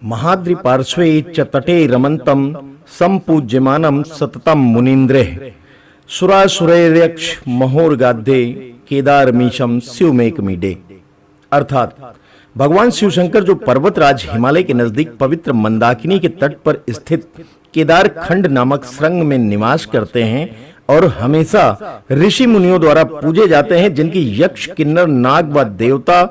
महाद्रि पार्श्वे च तटे रमन्तं संपूज्यमानं सततं मुनीन्द्रेः सुरासुरैर्यक्ष महोर्गाध्ये केदारमीशम शिवमेकमीडे। अर्थात भगवान शिव शंकर जो पर्वतराज हिमालय के नजदीक पवित्र मंदाकिनी के तट पर स्थित केदार खंड नामक श्रृंग में निवास करते हैं और हमेशा ऋषि मुनियों द्वारा पूजे जाते हैं, जिनकी यक्ष किन्नर नाग व देवता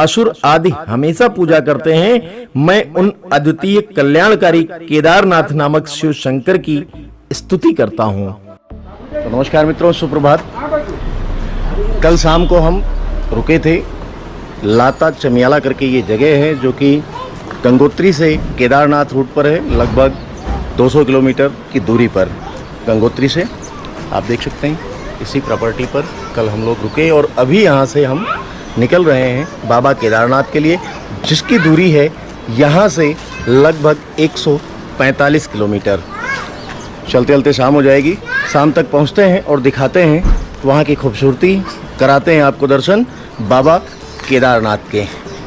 असुर आदि हमेशा पूजा करते हैं। मैं उन अद्वितीय कल्याणकारी केदारनाथ नामक शिव शंकर की स्तुति करता हूँ। तो नमस्कार मित्रों, सुप्रभात। कल शाम को हम रुके थे लाता चमियाला करके ये जगह है जो कि गंगोत्री से केदारनाथ रूट पर है, लगभग 200 किलोमीटर की दूरी पर गंगोत्री से। आप देख सकते हैं इसी प्रॉपर्टी पर कल हम लोग रुके और अभी यहाँ से हम निकल रहे हैं बाबा केदारनाथ के लिए, जिसकी दूरी है यहाँ से लगभग 145 किलोमीटर। चलते चलते शाम हो जाएगी, शाम तक पहुँचते हैं और दिखाते हैं वहाँ की खूबसूरती, कराते हैं आपको दर्शन बाबा केदारनाथ के।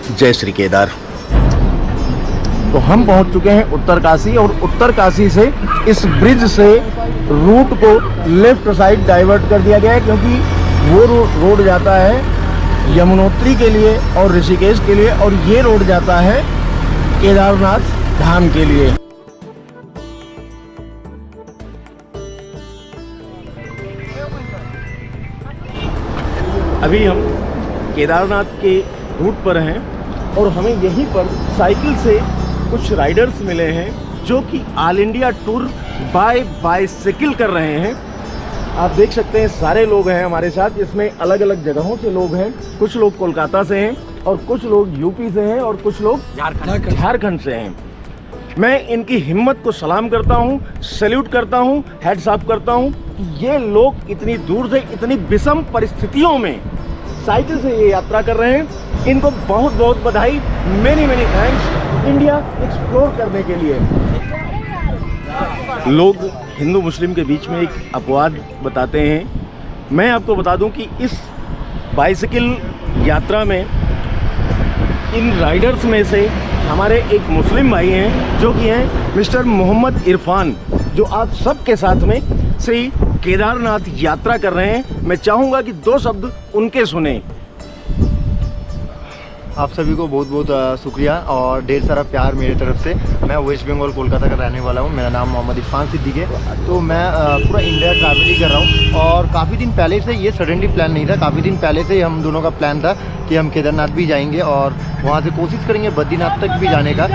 जय श्री केदार। तो हम पहुंच चुके हैं उत्तरकाशी और उत्तरकाशी से इस ब्रिज से रूट को लेफ्ट साइड डाइवर्ट कर दिया गया है, क्योंकि वो रोड जाता है यमुनोत्री के लिए और ऋषिकेश के लिए, और ये रोड जाता है केदारनाथ धाम के लिए। अभी हम केदारनाथ के रूट पर हैं और हमें यहीं पर साइकिल से कुछ राइडर्स मिले हैं जो कि all India tour by bicycle कर रहे हैं। आप देख सकते हैं सारे लोग हैं हमारे साथ, इसमें अलग अलग जगहों से लोग हैं। कुछ लोग कोलकाता से हैं और कुछ लोग यूपी से हैं और कुछ लोग झारखंड से हैं। मैं इनकी हिम्मत को सलाम करता हूं, सैल्यूट करता हूं, हेड्स अप करता हूं कि ये लोग इतनी दूर से इतनी विषम परिस्थितियों में साइकिल से ये यात्रा कर रहे हैं। इनको बहुत बहुत बधाई, many many thanks India explore करने के लिए। लोग हिंदू मुस्लिम के बीच में एक अपवाद बताते हैं। मैं आपको बता दूं कि इस बाइसिकल यात्रा में इन राइडर्स में से हमारे एक मुस्लिम भाई हैं जो कि हैं मिस्टर मोहम्मद इरफान, जो आप सबके साथ में श्री केदारनाथ यात्रा कर रहे हैं। मैं चाहूँगा कि 2 शब्द उनके सुने। आप सभी को बहुत बहुत शुक्रिया और ढेर सारा प्यार मेरे तरफ से। मैं वेस्ट बंगाल कोलकाता का रहने वाला हूँ। मेरा नाम मोहम्मद इरफान सिद्दीकी है। तो मैं पूरा इंडिया ट्रैवल ही कर रहा हूँ और काफ़ी दिन पहले से, ये सडनली प्लान नहीं था, काफ़ी दिन पहले से हम दोनों का प्लान था कि हम केदारनाथ भी जाएंगे और वहाँ से कोशिश करेंगे बद्रीनाथ तक भी जाने का।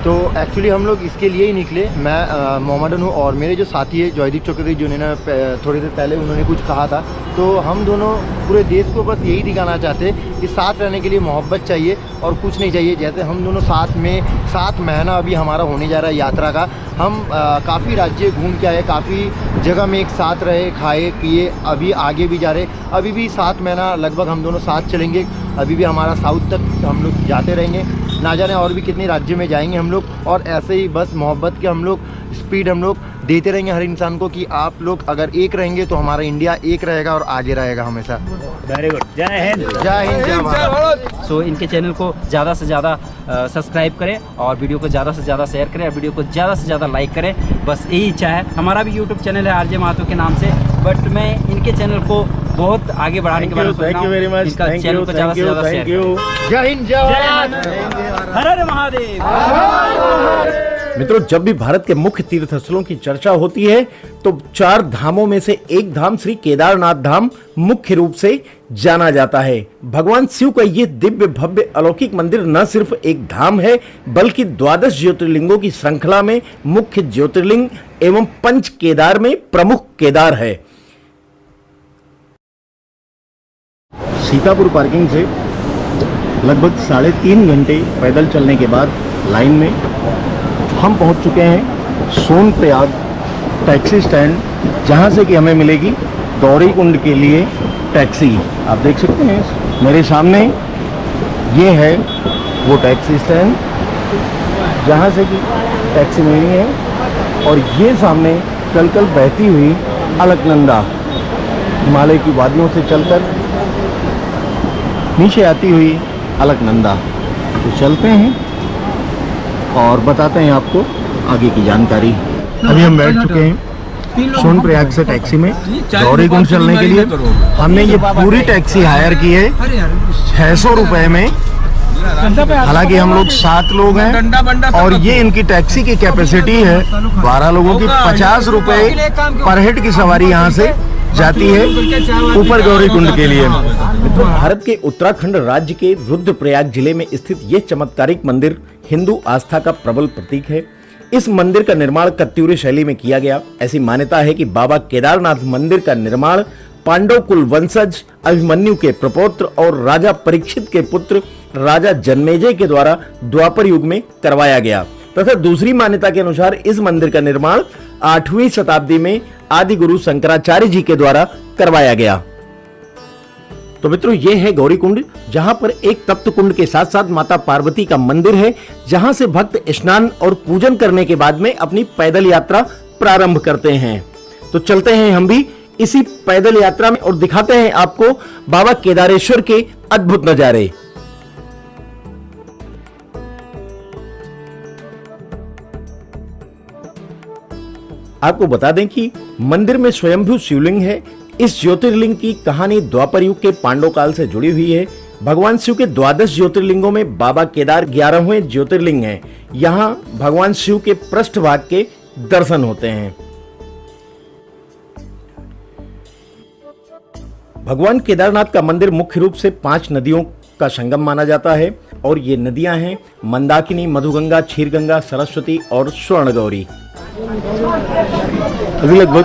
तो एक्चुअली हम लोग इसके लिए ही निकले। मैं मोहम्मदन हूँ और मेरे जो साथी है जयदीप चक्रवर्ती, जिन्होंने थोड़ी देर पहले उन्होंने कुछ कहा था। तो हम दोनों पूरे देश को बस यही दिखाना चाहते हैं कि साथ रहने के लिए मोहब्बत चाहिए और कुछ नहीं चाहिए। जैसे हम दोनों साथ में 7 महीना अभी हमारा होने जा रहा है यात्रा का। हम काफ़ी राज्य घूम के आए, काफ़ी जगह में एक साथ रहे, खाए पिए, अभी आगे भी जा रहे। अभी भी 7 महीना लगभग हम दोनों साथ चलेंगे। अभी भी हमारा साउथ तक हम लोग जाते रहेंगे, ना जाने और भी कितने राज्य में जाएंगे हम लोग। और ऐसे ही बस मोहब्बत के हम लोग स्पीड हम लोग देते रहेंगे हर इंसान को कि आप लोग अगर एक रहेंगे तो हमारा इंडिया एक रहेगा और आगे रहेगा हमेशा। Very good. जय हिंद। जय हिंद, जय भारत। सो इनके चैनल को ज़्यादा से ज़्यादा सब्सक्राइब करें और वीडियो को ज़्यादा से ज़्यादा शेयर करें और वीडियो को ज़्यादा से ज़्यादा लाइक करें। बस यही इच्छा है। हमारा भी यूट्यूब चैनल है आरजे महतो के नाम से, बट मैं इनके चैनल को बहुत आगे बढ़ाने के बारे में थैंक यू वेरी मच। इनका चैनल को ज़्यादा से ज़्यादा शेयर करें। जय हिंद, जय भारत। हर हर महादेव। मित्रों, जब भी भारत के मुख्य तीर्थ स्थलों की चर्चा होती है तो 4 धामों में से एक धाम श्री केदारनाथ धाम मुख्य रूप से जाना जाता है। भगवान शिव का यह दिव्य भव्य अलौकिक मंदिर न सिर्फ एक धाम है, बल्कि 12 ज्योतिर्लिंगों की श्रृंखला में मुख्य ज्योतिर्लिंग एवं पंच केदार में प्रमुख केदार है। सीतापुर पार्किंग से लगभग 3.5 घंटे पैदल चलने के बाद लाइन में हम पहुंच चुके हैं सोनप्रयाग टैक्सी स्टैंड, जहां से कि हमें मिलेगी गौरी कुंड के लिए टैक्सी। आप देख सकते हैं मेरे सामने ये है वो टैक्सी स्टैंड जहां से कि टैक्सी मिलनी है। और ये सामने कल बहती हुई अलकनंदा हिमालय की वादियों से चलकर नीचे आती हुई अलकनंदा। तो चलते हैं और बताते हैं आपको आगे की जानकारी। अभी हम बैठ चुके हैं सोनप्रयाग से टैक्सी में गौरीकुंड चलने के लिए। हमने ये पूरी टैक्सी हायर की है 600 रुपए में। हालांकि हम लोग 7 लोग हैं और ये इनकी टैक्सी की कैपेसिटी है 12 लोगों की। 50 रुपए पर हेड की सवारी यहाँ से जाती है ऊपर गौरीकुंड के लिए। तो भारत के उत्तराखंड राज्य के रुद्रप्रयाग जिले में स्थित यह चमत्कारिक मंदिर हिंदू आस्था का प्रबल प्रतीक है। इस मंदिर का निर्माण कत्यूरी शैली में किया गया। ऐसी मान्यता है कि बाबा केदारनाथ मंदिर का निर्माण पांडव कुल वंशज अभिमन्यु के प्रपौत्र और राजा परीक्षित के पुत्र राजा जन्मेजय के द्वारा द्वापर युग में करवाया गया तथा दूसरी मान्यता के अनुसार इस मंदिर का निर्माण 8वीं शताब्दी में आदि गुरु शंकराचार्य जी के द्वारा करवाया गया। तो मित्रों, ये है गौरीकुंड, जहां पर एक तप्त कुंड के साथ साथ माता पार्वती का मंदिर है, जहां से भक्त स्नान और पूजन करने के बाद में अपनी पैदल यात्रा प्रारंभ करते हैं। तो चलते हैं हम भी इसी पैदल यात्रा में और दिखाते हैं आपको बाबा केदारेश्वर के अद्भुत नजारे। आपको बता दें कि मंदिर में स्वयंभू शिवलिंग है। इस ज्योतिर्लिंग की कहानी द्वापर युग के पांडव काल से जुड़ी हुई है। भगवान शिव के 12 ज्योतिर्लिंगों में बाबा केदार 11वें ज्योतिर्लिंग है। यहाँ भगवान शिव के पृष्ठभाग के दर्शन होते हैं। भगवान केदारनाथ का मंदिर मुख्य रूप से 5 नदियों का संगम माना जाता है और ये नदियां हैं मंदाकिनी, मधुगंगा, क्षीरगंगा, सरस्वती और स्वर्णगौरी। अभी लगभग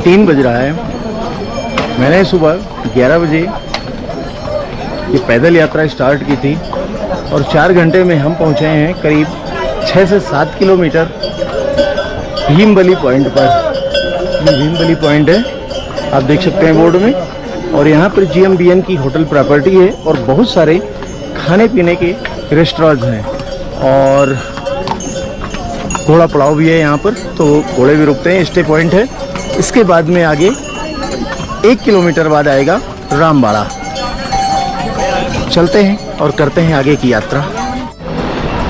3 बज रहा है। मैंने सुबह 11 बजे ये पैदल यात्रा स्टार्ट की थी और 4 घंटे में हम पहुंचे हैं करीब 6 से 7 किलोमीटर भीमबली पॉइंट पर। ये भीमबली पॉइंट है, आप देख सकते हैं बोर्ड में। और यहाँ पर GMBN की होटल प्रॉपर्टी है और बहुत सारे खाने पीने के रेस्टोरेंट्स हैं और घोड़ा पड़ाव भी है यहाँ पर, तो घोड़े भी रुकते हैं। स्टे पॉइंट है। इसके बाद में आगे 1 किलोमीटर बाद आएगा रामबाड़ा। चलते हैं और करते हैं आगे की यात्रा।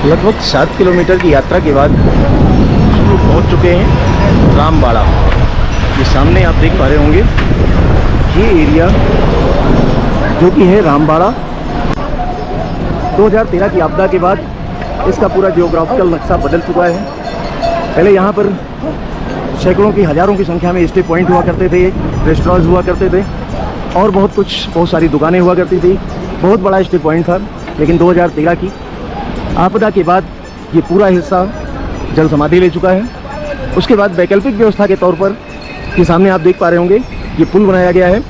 लगभग 7 किलोमीटर की यात्रा के बाद हम लोग पहुँच चुके हैं रामबाड़ा। ये सामने आप देख पा रहे होंगे, ये एरिया जो कि है रामबाड़ा। 2013 की आपदा के बाद इसका पूरा जियोग्राफिकल नक्शा बदल चुका है। पहले यहाँ पर सैकड़ों की, हज़ारों की संख्या में स्टे पॉइंट हुआ करते थे, रेस्टोरेंट्स हुआ करते थे और बहुत सारी दुकानें हुआ करती थी। बहुत बड़ा स्टे पॉइंट था। लेकिन 2013 की आपदा के बाद ये पूरा हिस्सा जल समाधि ले चुका है। उसके बाद वैकल्पिक व्यवस्था के तौर पर ये सामने आप देख पा रहे होंगे, ये पुल बनाया गया है।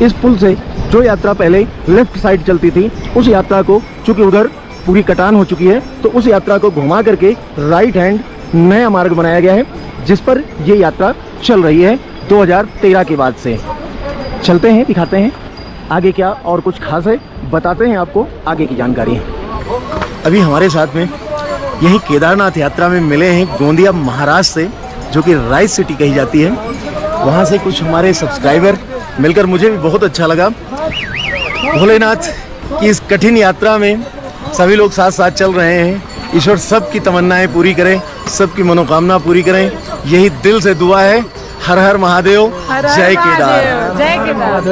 इस पुल से जो यात्रा पहले लेफ्ट साइड चलती थी, उस यात्रा को, चूँकि उधर पूरी कटान हो चुकी है, तो उस यात्रा को घुमा करके राइट हैंड नया मार्ग बनाया गया है, जिस पर ये यात्रा चल रही है 2013 के बाद से। चलते हैं, दिखाते हैं आगे क्या और कुछ खास है, बताते हैं आपको आगे की जानकारी। अभी हमारे साथ में यही केदारनाथ यात्रा में मिले हैं गोंदिया महाराष्ट्र से, जो कि राइस सिटी कही जाती है। वहाँ से कुछ हमारे सब्सक्राइबर मिलकर मुझे भी बहुत अच्छा लगा। भोलेनाथ की इस कठिन यात्रा में सभी लोग साथ साथ चल रहे हैं। ईश्वर सबकी तमन्नाएं पूरी करें, सबकी मनोकामना पूरी करें, यही दिल से दुआ है। हर हर महादेव, जय केदार। जय केदार।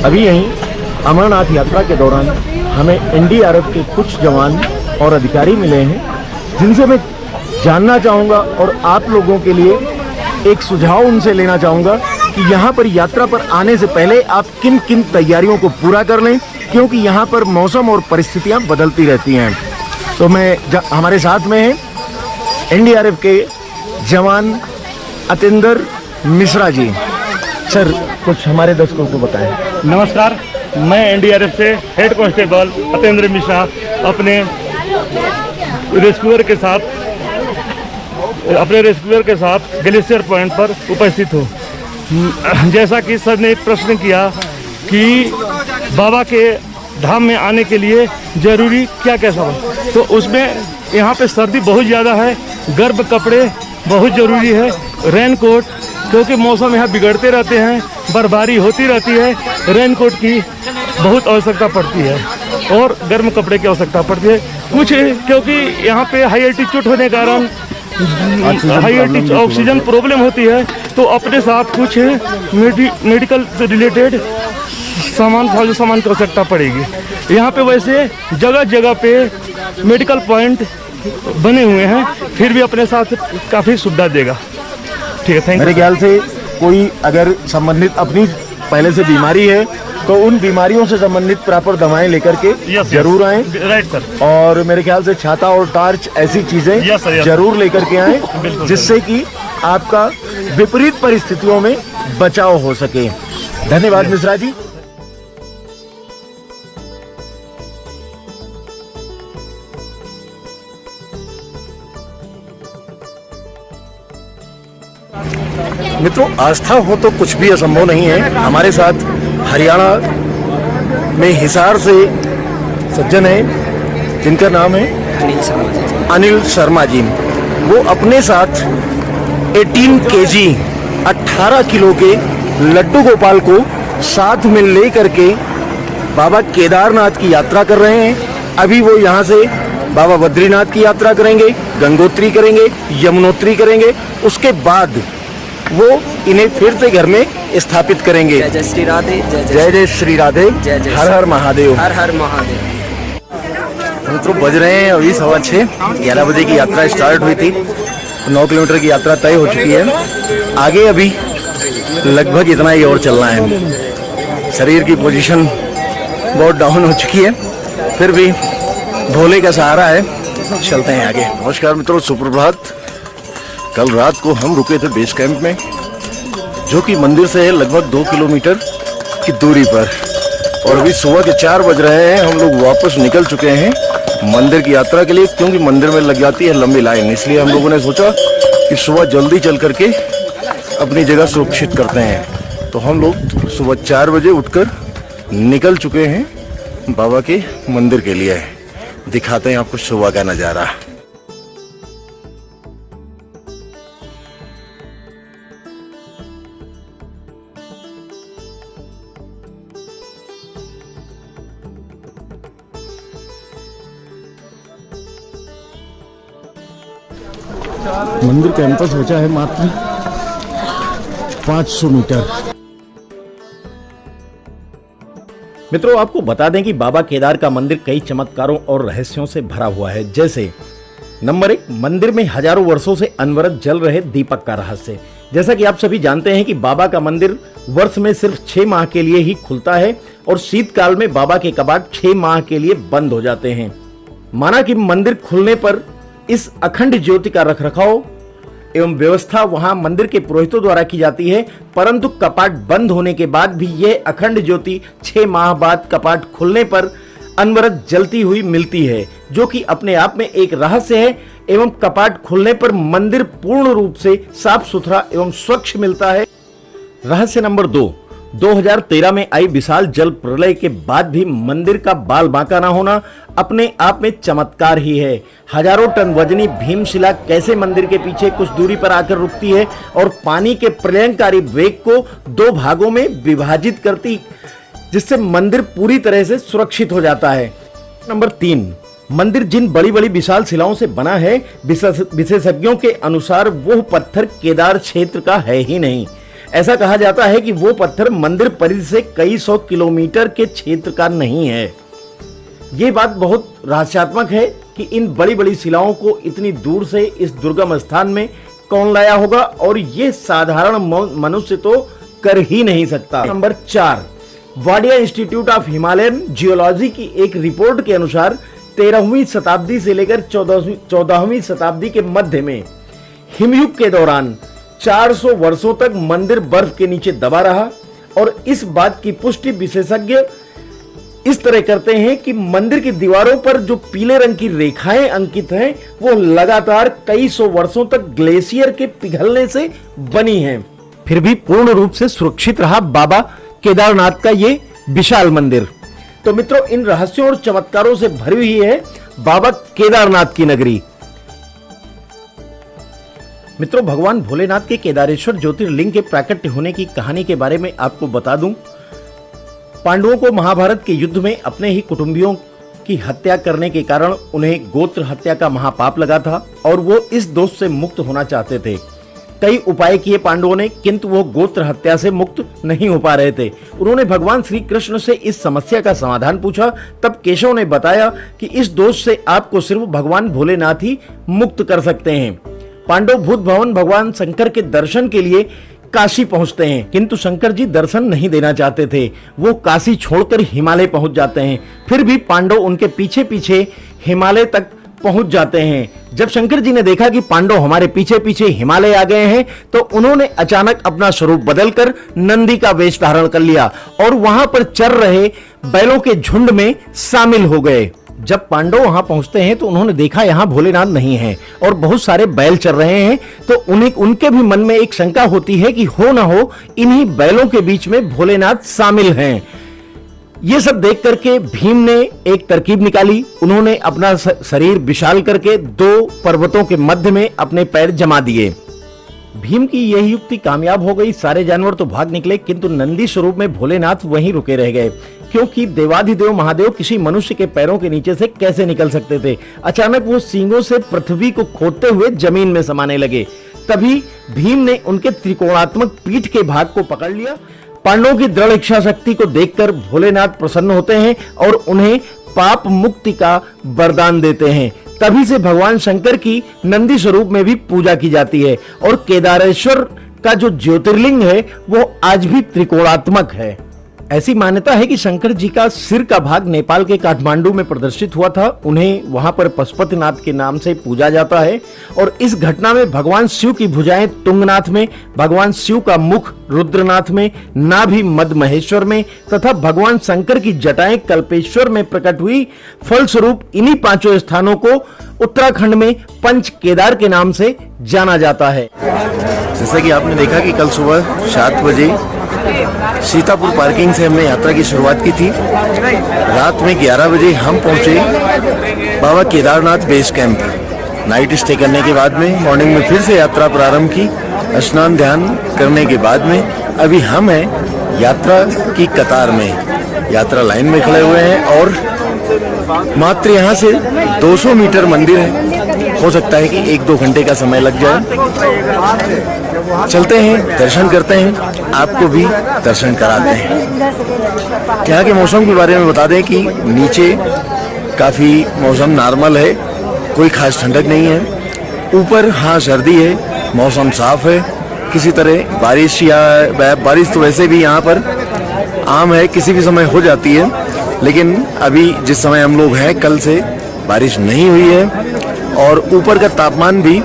अभी यहीं अमरनाथ यात्रा के दौरान हमें NDRF के कुछ जवान और अधिकारी मिले हैं, जिनसे मैं जानना चाहूँगा और आप लोगों के लिए एक सुझाव उनसे लेना चाहूँगा कि यहाँ पर यात्रा पर आने से पहले आप किन किन तैयारियों को पूरा कर लें, क्योंकि यहाँ पर मौसम और परिस्थितियाँ बदलती रहती हैं। तो हमारे साथ में हैं NDRF के जवान अतेंद्र मिश्रा जी। सर, कुछ हमारे दर्शकों को बताएं। नमस्कार, मैं NDRF से हेड कांस्टेबल अतेंद्र मिश्रा अपने रेस्क्यूअर के साथ ग्लेशियर पॉइंट पर उपस्थित हूँ। जैसा कि सर ने एक प्रश्न किया कि बाबा के धाम में आने के लिए जरूरी क्या क्या सामान, तो उसमें यहाँ पे सर्दी बहुत ज़्यादा है, गर्म कपड़े बहुत ज़रूरी है, रेनकोट, क्योंकि मौसम यहाँ बिगड़ते रहते हैं, बर्फबारी होती रहती है, रेनकोट की बहुत आवश्यकता पड़ती है और गर्म कपड़े की आवश्यकता पड़ती है कुछ, क्योंकि यहाँ पे हाई एल्टीट्यूड होने के कारण हाई एल्टीट्यूड ऑक्सीजन प्रॉब्लम होती है, तो अपने साथ कुछ मेडिकल से रिलेटेड सामान, फालतू सामान की आवश्यकता पड़ेगी। यहाँ पे वैसे जगह जगह पे मेडिकल पॉइंट बने हुए हैं, फिर भी अपने साथ काफ़ी सुविधा देगा। ठीक है, थैंक यू। मेरे ख्याल से कोई अगर संबंधित अपनी पहले से बीमारी है तो उन बीमारियों से संबंधित प्रॉपर दवाएं लेकर के जरूर आएं। Right sir. और मेरे ख्याल से छाता और टार्च ऐसी चीजें जरूर लेकर के आएं, जिससे कि आपका विपरीत परिस्थितियों में बचाव हो सके। धन्यवाद मिश्रा जी। मित्रों, आस्था हो तो कुछ भी असंभव नहीं है। हमारे साथ हरियाणा में हिसार से सज्जन है जिनका नाम है अनिल शर्मा जी। वो अपने साथ 18 केजी 18 किलो के लड्डू गोपाल को साथ में ले करके बाबा केदारनाथ की यात्रा कर रहे हैं। अभी वो यहाँ से बाबा बद्रीनाथ की यात्रा करेंगे, गंगोत्री करेंगे, यमुनोत्री करेंगे, उसके बाद वो इन्हें फिर से घर में स्थापित करेंगे। जय जय श्री राधे, जय जय श्री राधे, जय जय हर हर महादेव। हर हर महादेव। मित्रों, बज रहे हैं अभी 6:15, 11 बजे की यात्रा स्टार्ट हुई थी, 9 किलोमीटर की यात्रा तय हो चुकी है। आगे अभी लगभग इतना ही और चलना है। शरीर की पोजीशन बहुत डाउन हो चुकी है, फिर भी भोले का सहारा है, चलते हैं आगे। नमस्कार मित्रों, सुप्रभात। कल रात को हम रुके थे बेस कैंप में, जो कि मंदिर से है लगभग 2 किलोमीटर की दूरी पर, और अभी सुबह के 4 बज रहे हैं। हम लोग वापस निकल चुके हैं मंदिर की यात्रा के लिए, क्योंकि मंदिर में लग जाती है लंबी लाइन। इसलिए हम लोगों ने सोचा कि सुबह जल्दी चल करके अपनी जगह सुरक्षित करते हैं। तो हम लोग सुबह 4 बजे उठकर निकल चुके हैं बाबा के मंदिर के लिए। दिखाते हैं आपको सुबह का नज़ारा। मंदिर कैंपस बचा है मात्र 500 मीटर। मित्रों, आपको बता दें कि बाबा केदार का मंदिर कई चमत्कारों और रहस्यों से भरा हुआ है। जैसे नंबर 1, मंदिर में हजारों वर्षों से अनवरत जल रहे दीपक का रहस्य। जैसा कि आप सभी जानते हैं कि बाबा का मंदिर वर्ष में सिर्फ 6 माह के लिए ही खुलता है और शीतकाल में बाबा के कपाट 6 माह के लिए बंद हो जाते हैं। माना कि मंदिर खुलने पर इस अखंड ज्योति का रखरखाव एवं व्यवस्था वहां मंदिर के पुरोहितों द्वारा की जाती है, परंतु कपाट बंद होने के बाद भी यह अखंड ज्योति 6 माह बाद कपाट खुलने पर अनवरत जलती हुई मिलती है, जो कि अपने आप में एक रहस्य है। एवं कपाट खुलने पर मंदिर पूर्ण रूप से साफ सुथरा एवं स्वच्छ मिलता है। रहस्य नंबर 2, 2013 में आई विशाल जल प्रलय के बाद भी मंदिर का बाल बांका ना होना अपने आप में चमत्कार ही है। हजारों टन वजनी भीमशिला कैसे मंदिर के पीछे कुछ दूरी पर आकर रुकती है और पानी के प्रलयंकारी वेग को 2 भागों में विभाजित करती, जिससे मंदिर पूरी तरह से सुरक्षित हो जाता है। नंबर 3, मंदिर जिन बड़ी बड़ी विशाल शिलाओं से बना है, विशेषज्ञों के अनुसार वो पत्थर केदार क्षेत्र का है ही नहीं। ऐसा कहा जाता है कि वो पत्थर मंदिर परिधि से कई 100 किलोमीटर के क्षेत्र का नहीं है। ये बात बहुत रहस्यात्मक है कि इन बड़ी बड़ी शिलाओं को इतनी दूर से इस दुर्गम स्थान में कौन लाया होगा, और ये साधारण मनुष्य तो कर ही नहीं सकता। Number 4, Wadia institute of Himalayan geology की एक रिपोर्ट के अनुसार 13वीं शताब्दी से लेकर 14वीं शताब्दी के मध्य में हिमयुग के दौरान 400 वर्षों तक मंदिर बर्फ के नीचे दबा रहा, और इस बात की पुष्टि विशेषज्ञ इस तरह करते हैं कि मंदिर की दीवारों पर जो पीले रंग की रेखाएं अंकित हैं, वो लगातार कई 100 वर्षों तक ग्लेशियर के पिघलने से बनी हैं। फिर भी पूर्ण रूप से सुरक्षित रहा बाबा केदारनाथ का ये विशाल मंदिर। तो मित्रों, इन रहस्यों और चमत्कारों से भरी हुई है बाबा केदारनाथ की नगरी। मित्रों, भगवान भोलेनाथ के केदारेश्वर ज्योतिर्लिंग के प्राकट्य होने की कहानी के बारे में आपको बता दूं। पांडवों को महाभारत के युद्ध में अपने ही कुटुंबियों की हत्या करने के कारण उन्हें गोत्र हत्या का महापाप लगा था और वो इस दोष से मुक्त होना चाहते थे। कई उपाय किए पांडवों ने, किंतु वो गोत्र हत्या से मुक्त नहीं हो पा रहे थे। उन्होंने भगवान श्री कृष्ण से इस समस्या का समाधान पूछा। तब केशव ने बताया कि इस दोष से आपको सिर्फ भगवान भोलेनाथ ही मुक्त कर सकते हैं। पांडव भूत भवन भगवान शंकर के दर्शन के लिए काशी पहुंचते हैं, किंतु शंकर जी दर्शन नहीं देना चाहते थे। वो काशी छोड़कर हिमालय पहुंच जाते हैं। फिर भी पांडव उनके पीछे पीछे हिमालय तक पहुंच जाते हैं। जब शंकर जी ने देखा कि पांडव हमारे पीछे पीछे हिमालय आ गए हैं, तो उन्होंने अचानक अपना स्वरूप बदलकर नंदी का वेश धारण कर लिया और वहां पर चर रहे बैलों के झुंड में शामिल हो गए। जब पांडव वहां पहुंचते हैं तो उन्होंने देखा यहां भोलेनाथ नहीं है और बहुत सारे बैल चर रहे हैं। तो उनके भी मन में एक शंका होती है कि हो ना हो इन्हीं बैलों के बीच में भोलेनाथ शामिल हैं। ये सब देख करके भीम ने एक तरकीब निकाली। उन्होंने अपना शरीर विशाल करके दो पर्वतों के मध्य में अपने पैर जमा दिए। भीम की यही युक्ति कामयाब हो गई। सारे जानवर तो भाग निकले, किंतु नंदी स्वरूप में भोलेनाथ वहीं रुके रह गए, क्योंकि देवाधिदेव महादेव किसी मनुष्य के पैरों के नीचे से कैसे निकल सकते थे। अचानक वो सींगों से पृथ्वी को खोदते हुए जमीन में समाने लगे। तभी भीम ने उनके त्रिकोणात्मक पीठ के भाग को पकड़ लिया। पांडवों की दृढ़ इच्छा शक्ति को देखकर भोलेनाथ प्रसन्न होते हैं और उन्हें पाप मुक्ति का वरदान देते हैं। तभी से भगवान शंकर की नंदी स्वरूप में भी पूजा की जाती है और केदारेश्वर का जो ज्योतिर्लिंग है वो आज भी त्रिकोणात्मक है। ऐसी मान्यता है कि शंकर जी का सिर का भाग नेपाल के काठमांडू में प्रदर्शित हुआ था। उन्हें वहां पर पशुपतिनाथ के नाम से पूजा जाता है और इस घटना में भगवान शिव की भुजाएं तुंगनाथ में, भगवान शिव का मुख रुद्रनाथ में, नाभि मध्य महेश्वर में तथा भगवान शंकर की जटाएं कल्पेश्वर में प्रकट हुई। फलस्वरूप इन्हीं पांचों स्थानों को उत्तराखंड में पंच केदार के नाम से जाना जाता है। जैसा कि आपने देखा कि कल सुबह 7 बजे सीतापुर पार्किंग से हमने यात्रा की शुरुआत की थी। रात में 11 बजे हम पहुंचे Baba Kedarnath base camp. Night stay करने के बाद में मॉर्निंग में फिर से यात्रा प्रारंभ की। स्नान ध्यान करने के बाद में अभी हम हैं यात्रा की कतार में, यात्रा लाइन में खड़े हुए हैं और मात्र यहाँ से 200 मीटर मंदिर है। हो सकता है कि 1-2 घंटे का समय लग जाए। चलते हैं, दर्शन करते हैं, आपको भी दर्शन कराते हैं। यहाँ के मौसम के बारे में बता दें कि नीचे काफ़ी मौसम नॉर्मल है, कोई खास ठंडक नहीं है। ऊपर हाँ सर्दी है, मौसम साफ है। किसी तरह बारिश तो वैसे भी यहाँ पर आम है, किसी भी समय हो जाती है, लेकिन अभी जिस समय हम लोग हैं कल से बारिश नहीं हुई है। और ऊपर का तापमान भी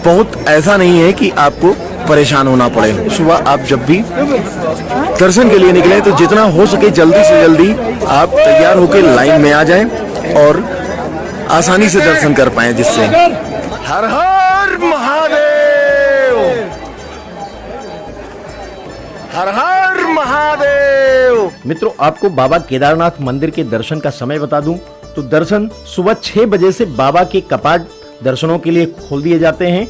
बहुत ऐसा नहीं है कि आपको परेशान होना पड़े। सुबह आप जब भी दर्शन के लिए निकलें तो जितना हो सके जल्दी से जल्दी आप तैयार होकर लाइन में आ जाएं और आसानी से दर्शन कर पाएं, जिससे हर हर महादेव, हर हर महादेव। मित्रों, आपको बाबा केदारनाथ मंदिर के दर्शन का समय बता दूं तो दर्शन सुबह 6 बजे से बाबा के कपाट दर्शनों के लिए खोल दिए जाते हैं।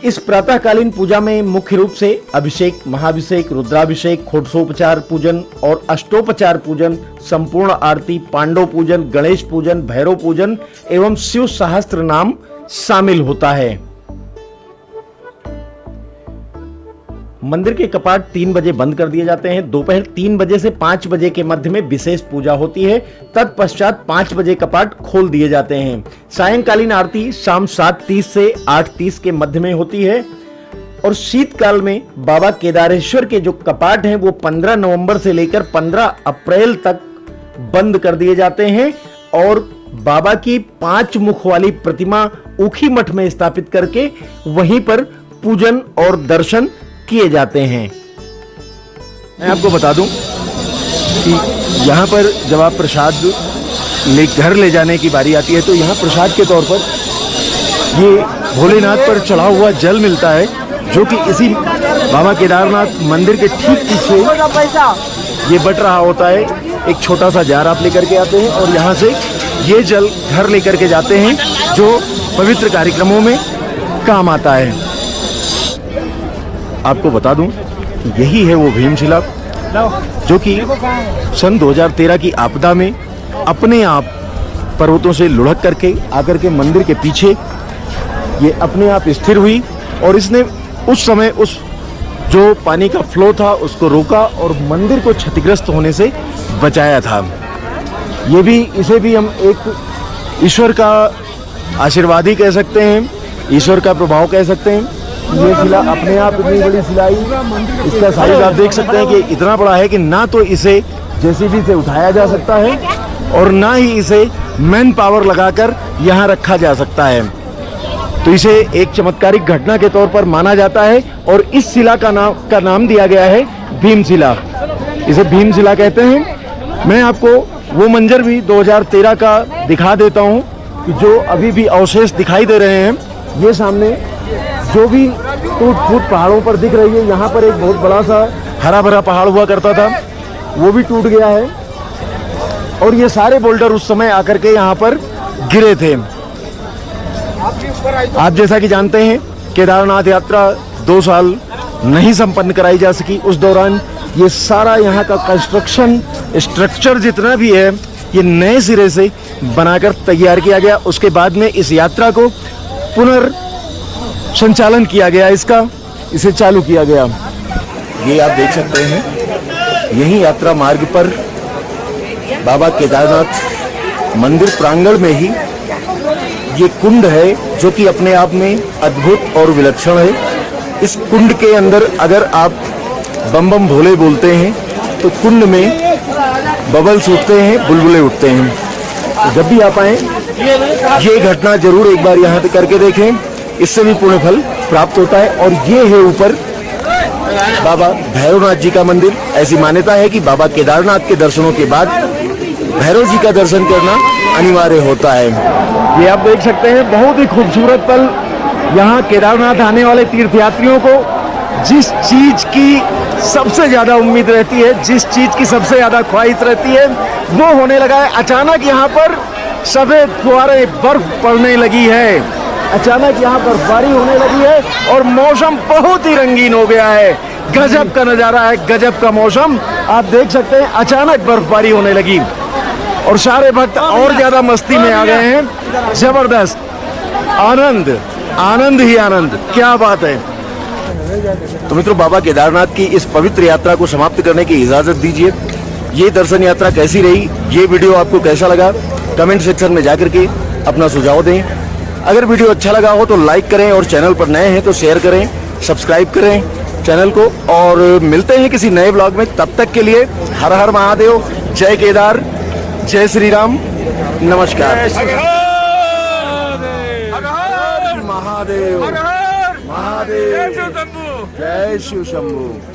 इस प्रातःकालीन पूजा में मुख्य रूप से अभिषेक, महाभिषेक, रुद्राभिषेक, खोटसोपचार पूजन और अष्टोपचार पूजन, संपूर्ण आरती, पांडव पूजन, गणेश पूजन, भैरव पूजन एवं शिव सहस्त्र नाम शामिल होता है। मंदिर के कपाट 3 बजे बंद कर दिए जाते हैं। दोपहर 3 बजे से 5 बजे के मध्य में विशेष पूजा होती है। तत्पश्चात 5 बजे कपाट खोल दिए जाते हैं। सायंकालीन आरती शाम 7:30 से 8:30 के मध्य में होती है और शीतकाल में बाबा केदारेश्वर के जो कपाट हैं वो 15 नवंबर से लेकर 15 अप्रैल तक बंद कर दिए जाते हैं और बाबा की 5 मुख वाली प्रतिमा ऊखी मठ में स्थापित करके वहीं पर पूजन और दर्शन किए जाते हैं। मैं आपको बता दूं कि यहाँ पर जब आप प्रसाद घर ले जाने की बारी आती है तो यहाँ प्रसाद के तौर पर ये भोलेनाथ पर चढ़ा हुआ जल मिलता है, जो कि इसी बाबा केदारनाथ मंदिर के ठीक पीछे ये बट रहा होता है। एक छोटा सा जार आप लेकर के आते हैं और यहाँ से ये जल घर लेकर के जाते हैं, जो पवित्र कार्यक्रमों में काम आता है। आपको बता दूं, यही है वो भीमशिला जो कि सन 2013 की आपदा में अपने आप पर्वतों से लुढ़क करके आकर के मंदिर के पीछे ये अपने आप स्थिर हुई और इसने उस समय उस जो पानी का फ्लो था उसको रोका और मंदिर को क्षतिग्रस्त होने से बचाया था। ये भी, इसे भी हम एक ईश्वर का आशीर्वाद ही कह सकते हैं, ईश्वर का प्रभाव कह सकते हैं। ये शिला अपने आप इतनी बड़ी सिलाई, इसका साइज आप देख सकते हैं कि इतना बड़ा है कि ना तो इसे जेसीबी से उठाया जा सकता है और ना ही इसे मैन पावर लगाकर यहाँ रखा जा सकता है। तो इसे एक चमत्कारिक घटना के तौर पर माना जाता है और इस शिला का नाम दिया गया है भीमशिला। इसे भीमशिला कहते हैं। मैं आपको वो मंजर भी 2013 का दिखा देता हूँ कि जो अभी भी अवशेष दिखाई दे रहे हैं। ये सामने जो भी टूट फूट पहाड़ों पर दिख रही है, यहाँ पर एक बहुत बड़ा सा हरा भरा पहाड़ हुआ करता था, वो भी टूट गया है और ये सारे बोल्डर उस समय आकर के यहाँ पर गिरे थे। आप जैसा कि जानते हैं, केदारनाथ यात्रा 2 साल नहीं संपन्न कराई जा सकी। उस दौरान ये सारा यहाँ का कंस्ट्रक्शन स्ट्रक्चर जितना भी है ये नए सिरे से बनाकर तैयार किया गया। उसके बाद में इस यात्रा को पुनर्संचालन किया गया, इसे चालू किया गया। ये आप देख सकते हैं, यही यात्रा मार्ग पर बाबा केदारनाथ मंदिर प्रांगण में ही ये कुंड है जो कि अपने आप में अद्भुत और विलक्षण है। इस कुंड के अंदर अगर आप बम बम भोले बोलते हैं तो कुंड में बबल्स उठते हैं, बुलबुले उठते हैं। तो जब भी आप आए ये घटना जरूर एक बार यहाँ पे करके देखें, इससे भी पुण्य फल प्राप्त होता है। और ये है ऊपर बाबा भैरवनाथ जी का मंदिर। ऐसी मान्यता है कि बाबा केदारनाथ के दर्शनों के बाद भैरव जी का दर्शन करना अनिवार्य होता है। ये आप देख सकते हैं, बहुत ही खूबसूरत पल। यहाँ केदारनाथ आने वाले तीर्थयात्रियों को जिस चीज की सबसे ज्यादा उम्मीद रहती है, जिस चीज की सबसे ज्यादा ख्वाहिश रहती है, वो होने लगा है। अचानक यहाँ पर सफेद फुहारे, बर्फ पड़ने लगी है, अचानक यहाँ बर्फबारी होने लगी है और मौसम बहुत ही रंगीन हो गया है। गजब का नजारा है, गजब का मौसम। आप देख सकते हैं, अचानक बर्फबारी होने लगी और सारे भक्त और ज्यादा मस्ती में आ गए हैं। जबरदस्त आनंद, आनंद ही आनंद, क्या बात है। तो मित्रों, बाबा केदारनाथ की इस पवित्र यात्रा को समाप्त करने की इजाजत दीजिए। ये दर्शन यात्रा कैसी रही, ये वीडियो आपको कैसा लगा, कमेंट सेक्शन में जाकर के अपना सुझाव दें। अगर वीडियो अच्छा लगा हो तो लाइक करें और चैनल पर नए हैं तो शेयर करें, सब्सक्राइब करें चैनल को। और मिलते हैं किसी नए ब्लॉग में, तब तक के लिए हर हर महादेव, जय केदार, जय श्री राम, नमस्कार। महादेव, महादेव, जय शिव शंभू।